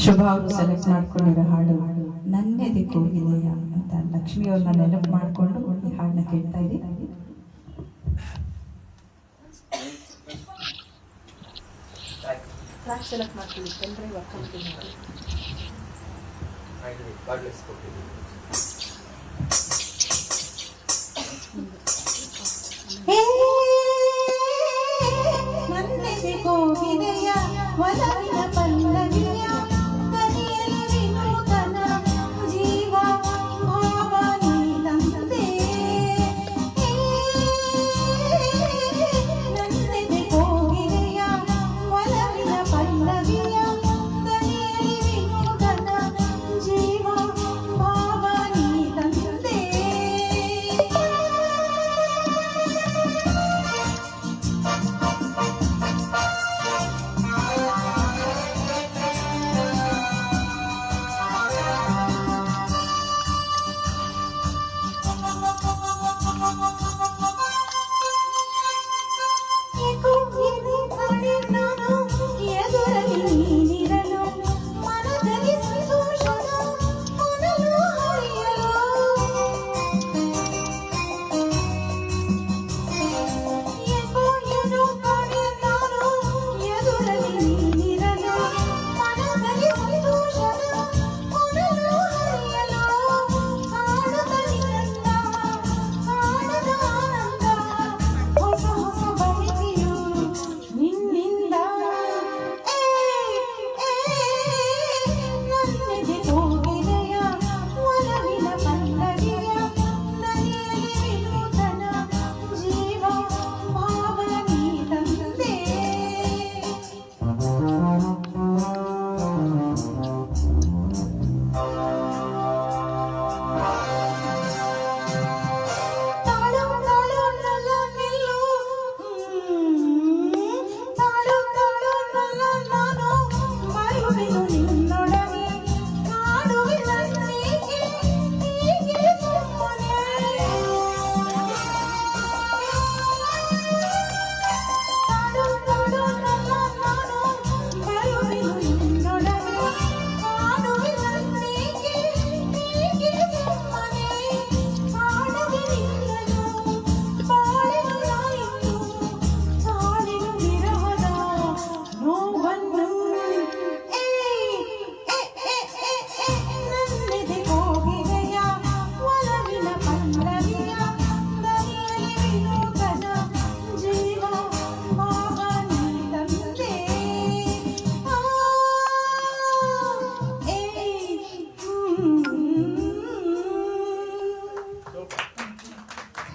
ಶುಭ ಅವರು ಸೆಲೆಕ್ಟ್ ಮಾಡ್ಕೊಂಡಿರೋ ಹಾಡು ನನ್ನೆದೆ ಕೋಗಿಲೆಯ ಅಂತ ಲಕ್ಷ್ಮಿ ಅವ್ರನ್ನ ನೆನಪು ಮಾಡಿಕೊಂಡು ಈ ಹಾಡನ್ನ ಕೇಳ್ತಾ ಇದ್ದೀನಿ. ಸೆಲೆಕ್ಟ್ ಮಾಡ್ತೀವಿ ತೊಂದರೆ ನನ್ನೆದೆ ಕೋಗಿಲೆಯ ಒಲವಿನ ಪಲ್ಲವಿಯ ಕಲಿಯಲಿ ವಿನೂತನ ಜೀವ ಭಾವ ನೀನಂತೆ. ನನ್ನೆದೆ ಕೋಗಿಲೆಯ ಒಲವಿನ ಪಲ್ಲವಿಯ ಕಲಿಯಲಿ ವಿನೂತನ ಜೀವ ಭಾವ ನೀನಂತೆ.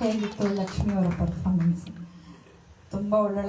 ಹೇಗಿತ್ತು ಲಕ್ಷ್ಮಿ ಅವರ ಪರ್ಫಾರ್ಮೆನ್ಸ್? ತುಂಬ ಒಳ್ಳೊಳ್ಳೆ